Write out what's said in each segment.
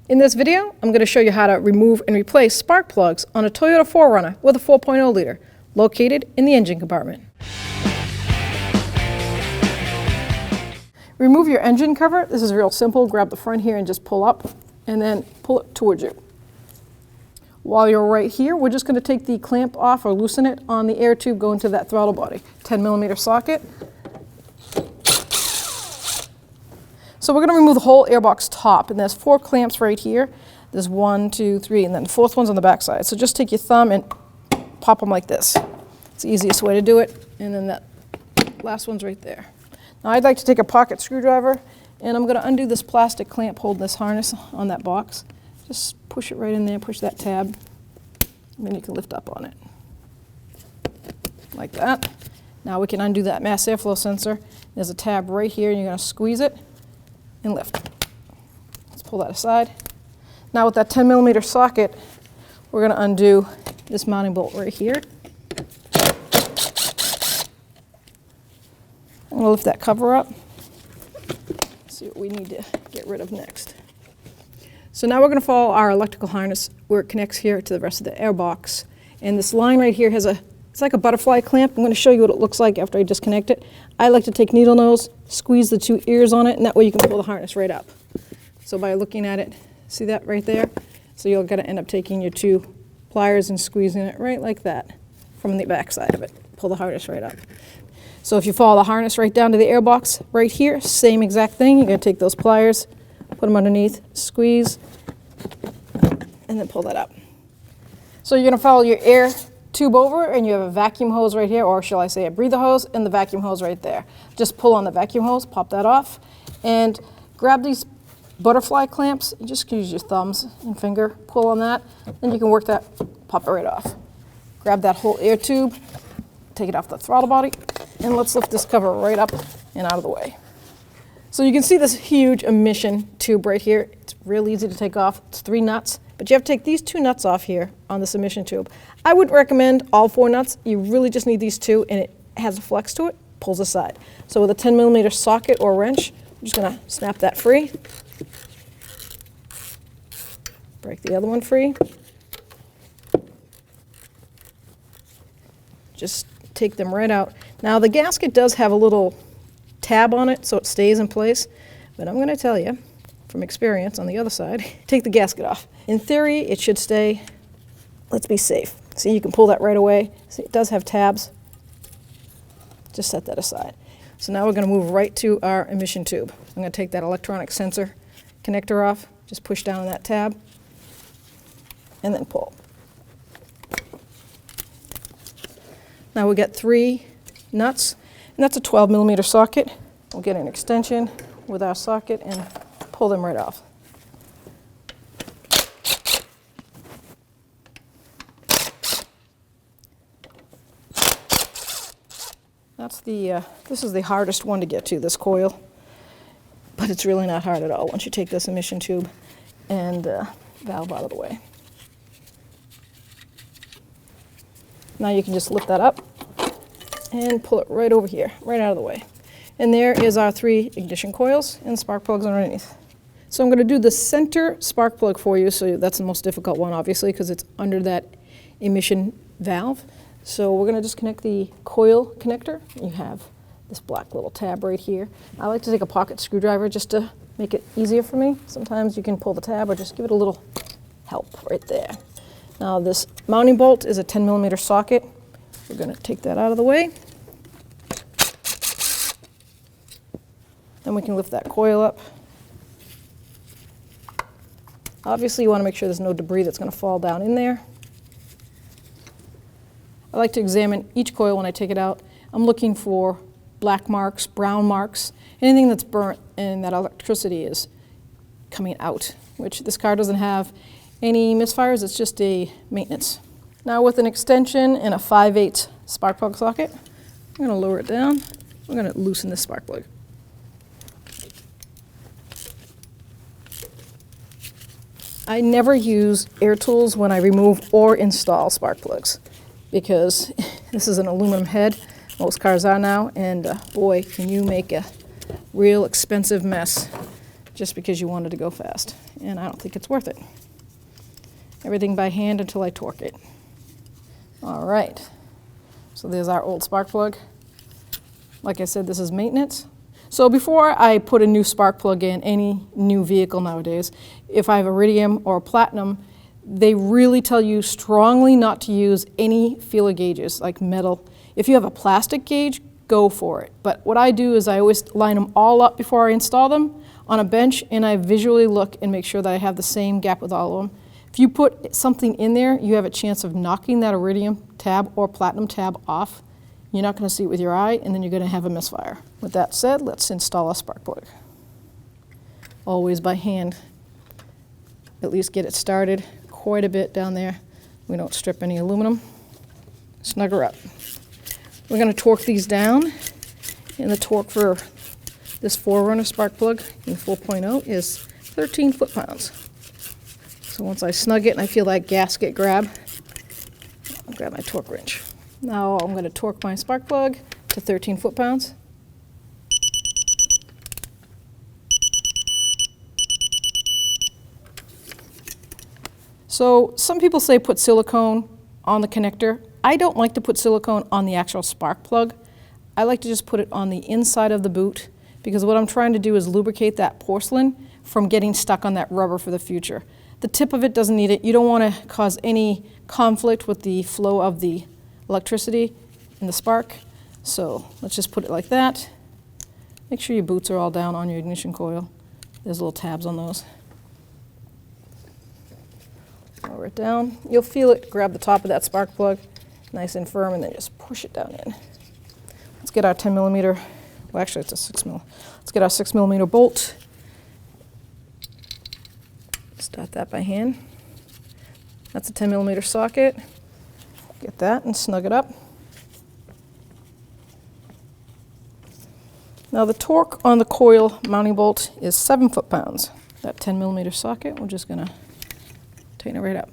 In this video, I'm going to show you how to remove and replace spark plugs on a Toyota 4Runner with a 4.0 liter, located in the engine compartment. Remove your engine cover. This is real simple. Grab the front here and just pull up, and then pull it towards you. While you're right here, we're just going to take the clamp off or loosen it on the air tube going to that throttle body. 10mm socket. So we're going to remove the whole airbox top, and there's 4 clamps right here. There's 1, 2, 3, and then the 4th one's on the back side. So just take your thumb and pop them like this. It's the easiest way to do it. And then that last one's right there. Now I'd like to take a pocket screwdriver, and I'm going to undo this plastic clamp holding this harness on that box. Just push it right in there, push that tab, and then you can lift up on it. Like that. Now we can undo that mass airflow sensor. There's a tab right here, and you're going to squeeze it and lift. Let's pull that aside. Now with that 10mm socket, we're going to undo this mounting bolt right here. I'm going to lift that cover up. See what we need to get rid of next. So now we're going to follow our electrical harness where it connects here to the rest of the airbox. And this line right here has it's like a butterfly clamp. I'm going to show you what it looks like after I disconnect it. I like to take needle nose, squeeze the 2 ears on it, and that way you can pull the harness right up. So by looking at it, see that right there? So you're going to end up taking your 2 pliers and squeezing it right like that from the back side of it. Pull the harness right up. So if you follow the harness right down to the airbox right here, same exact thing. You're going to take those pliers, put them underneath, squeeze, and then pull that up. So you're going to follow your air tube over, and you have a vacuum hose right here, or shall I say a breather hose, and the vacuum hose right there. Just pull on the vacuum hose, pop that off, and grab these butterfly clamps. You just use your thumbs and finger, pull on that, and you can work that, pop it right off. Grab that whole air tube, take it off the throttle body, and let's lift this cover right up and out of the way. So you can see this huge emission tube right here. It's real easy to take off. It's 3 nuts, but you have to take these 2 nuts off here on this emission tube. I would recommend all 4 nuts. You really just need these 2, and it has a flex to it, pulls aside. So with a 10mm socket or wrench, I'm just going to snap that free. Break the other one free. Just take them right out. Now the gasket does have a little tab on it so it stays in place, but I'm going to tell you from experience on the other side, take the gasket off. In theory it should stay. Let's be safe. See, you can pull that right away. See, it does have tabs. Just set that aside. So now we're going to move right to our emission tube. I'm going to take that electronic sensor connector off, just push down on that tab, and then pull. Now we got 3 nuts, and that's a 12mm socket. We'll get an extension with our socket and pull them right off. This is the hardest one to get to, this coil, but it's really not hard at all once you take this emission tube and valve out of the way. Now you can just lift that up and pull it right over here, right out of the way. And there is our 3 ignition coils and spark plugs underneath. So I'm going to do the center spark plug for you, so that's the most difficult one obviously because it's under that emission valve. So we're going to just connect the coil connector. You have this black little tab right here. I like to take a pocket screwdriver just to make it easier for me. Sometimes you can pull the tab or just give it a little help right there. Now this mounting bolt is a 10mm socket. We're going to take that out of the way. Then we can lift that coil up. Obviously you want to make sure there's no debris that's going to fall down in there. I like to examine each coil when I take it out. I'm looking for black marks, brown marks, anything that's burnt and that electricity is coming out, which this car doesn't have any misfires. It's just a maintenance. Now with an extension and a 5/8 spark plug socket, I'm going to lower it down. I'm going to loosen this spark plug. I never use air tools when I remove or install spark plugs because this is an aluminum head. Most cars are now, and boy, can you make a real expensive mess just because you wanted to go fast. and I don't think it's worth it. Everything by hand until I torque it. All right, so there's our old spark plug. Like I said, this is maintenance. So before I put a new spark plug in any new vehicle nowadays, if I have iridium or platinum, they really tell you strongly not to use any feeler gauges like metal. If you have a plastic gauge, go for it. But what I do is I always line them all up before I install them on a bench, and I visually look and make sure that I have the same gap with all of them. If you put something in there, you have a chance of knocking that iridium tab or platinum tab off. You're not going to see it with your eye, and then you're going to have a misfire. With that said, let's install a spark plug. Always by hand. At least get it started quite a bit down there. We don't strip any aluminum. Snug her up. We're going to torque these down, and the torque for this 4Runner spark plug in 4.0 is 13 foot-pounds. So once I snug it and I feel that gasket grab, I'll grab my torque wrench. Now I'm going to torque my spark plug to 13 foot-pounds. So some people say put silicone on the connector. I don't like to put silicone on the actual spark plug. I like to just put it on the inside of the boot, because what I'm trying to do is lubricate that porcelain from getting stuck on that rubber for the future. The tip of it doesn't need it. You don't want to cause any conflict with the flow of the electricity in the spark. So let's just put it like that. Make sure your boots are all down on your ignition coil. There's little tabs on those. Lower it down. You'll feel it grab the top of that spark plug nice and firm, and then just push it down in. Let's get our 10 millimeter, well actually it's a 6 mil. Let's get our 6 millimeter bolt. Start that by hand. That's a 10 millimeter socket. Get that and snug it up. Now the torque on the coil mounting bolt is 7 foot-pounds. That 10 millimeter socket, we're just gonna tighten it right up.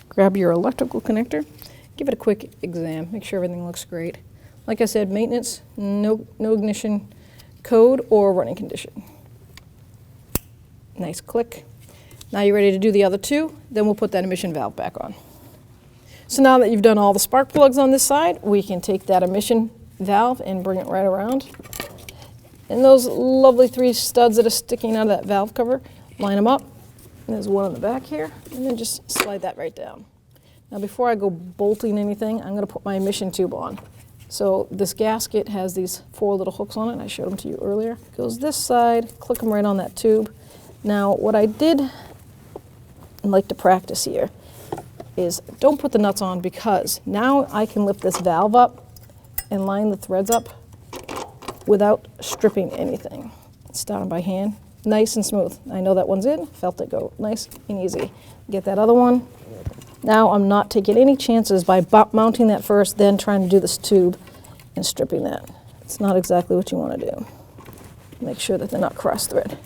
Grab your electrical connector, give it a quick exam, make sure everything looks great. Like I said, maintenance, no ignition code or running condition. Nice click. Now you're ready to do the other two, then we'll put that emission valve back on. So now that you've done all the spark plugs on this side, we can take that emission valve and bring it right around. And those lovely 3 studs that are sticking out of that valve cover, line them up. And there's one on the back here, and then just slide that right down. Now before I go bolting anything, I'm going to put my emission tube on. So this gasket has these 4 little hooks on it, I showed them to you earlier. Goes this side, click them right on that tube. Now what I did like to practice here is don't put the nuts on, because now I can lift this valve up and line the threads up without stripping anything. It's done by hand, nice and smooth. I know that one's in, felt it go nice and easy. Get that other one. Now I'm not taking any chances by mounting that first, then trying to do this tube and stripping that. It's not exactly what you want to do. Make sure that they're not cross-thread.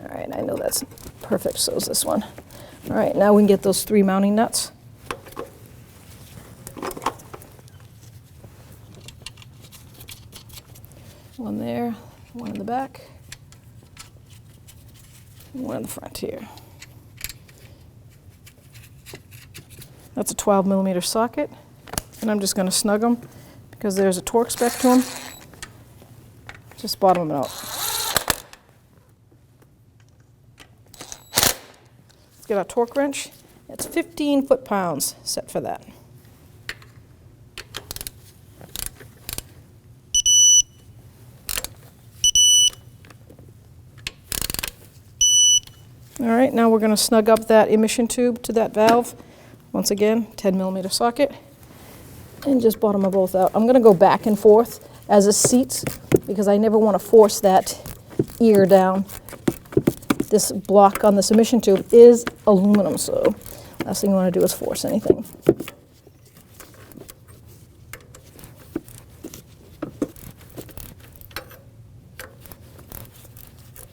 All right, I know that's perfect, so is this one. All right, now we can get those 3 mounting nuts. One there, one in the back, and one in the front here. That's a 12 millimeter socket, and I'm just going to snug them because there's a torque spec to them. Just bottom them out. Let's get our torque wrench. It's 15 foot-pounds set for that. All right, now we're going to snug up that emission tube to that valve. Once again, 10 millimeter socket, and just bottom them both out. I'm going to go back and forth as it seats because I never want to force that ear down. This block on this emission tube is aluminum, so last thing you want to do is force anything.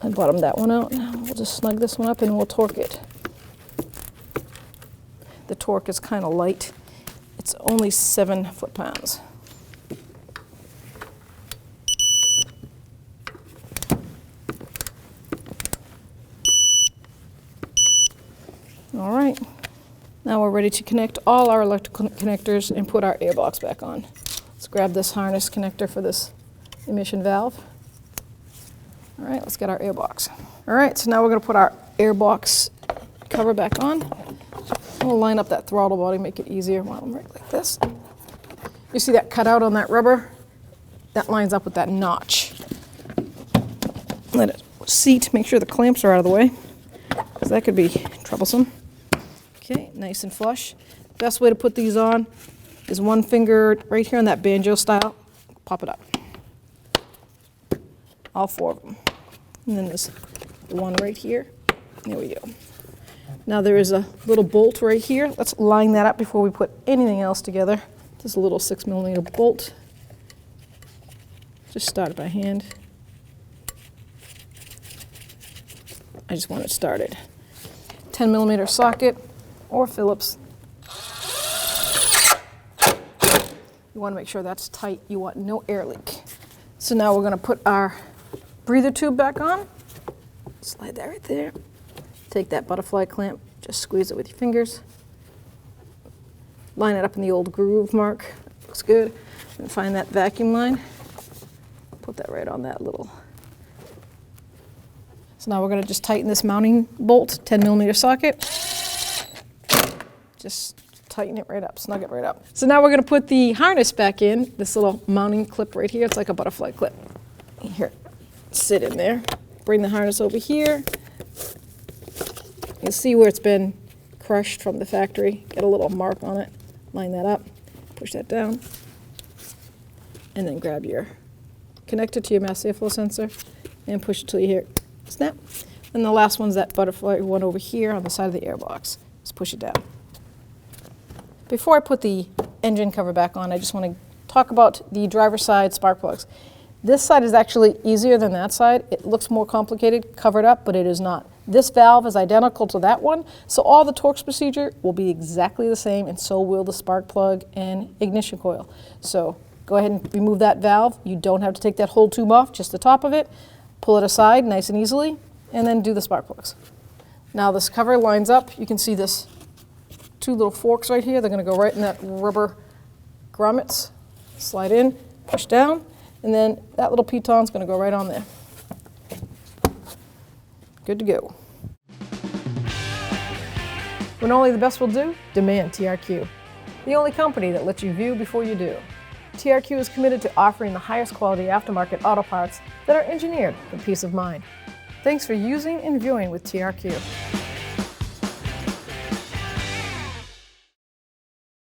I bottomed that one out. Now we'll just snug this one up and we'll torque it. The torque is kind of light. It's only 7 foot-pounds. All right, now we're ready to connect all our electrical connectors and put our airbox back on. Let's grab this harness connector for this emission valve. All right, let's get our airbox. All right, so now we're gonna put our airbox cover back on. We'll line up that throttle body, make it easier while I'm right like this. You see that cutout on that rubber? That lines up with that notch. Let it seat, make sure the clamps are out of the way, because that could be troublesome. Okay, nice and flush. Best way to put these on is one finger right here on that banjo style. Pop it up. All 4 of them. And then there's one right here. There we go. Now there is a little bolt right here. Let's line that up before we put anything else together. Just a little 6mm bolt. Just start it by hand. I just want it started. 10mm socket or Phillips. You want to make sure that's tight. You want no air leak. So now we're going to put our breather tube back on. Slide that right there. Take that butterfly clamp, just squeeze it with your fingers. Line it up in the old groove mark. Looks good. And find that vacuum line. Put that right on that little. So now we're going to just tighten this mounting bolt, 10mm socket. Just tighten it right up, snug it right up. So now we're going to put the harness back in, this little mounting clip right here. It's like a butterfly clip. Here, sit in there. Bring the harness over here. You'll see where it's been crushed from the factory. Get a little mark on it. Line that up, push that down, and then grab your connector to your mass airflow sensor and push it till you hear it snap. And the last one's that butterfly one over here on the side of the airbox. Just push it down. Before I put the engine cover back on, I just want to talk about the driver's side spark plugs. This side is actually easier than that side. It looks more complicated, covered up, but it is not. This valve is identical to that one, so all the Torx procedure will be exactly the same, and so will the spark plug and ignition coil. So go ahead and remove that valve. You don't have to take that whole tube off, just the top of it. Pull it aside nice and easily, and then do the spark plugs. Now this cover lines up. You can see this 2 little forks right here. They're going to go right in that rubber grommets. Slide in, push down, and then that little piton's going to go right on there. Good to go. When only the best will do, demand TRQ. The only company that lets you view before you do. TRQ is committed to offering the highest quality aftermarket auto parts that are engineered for peace of mind. Thanks for using and viewing with TRQ.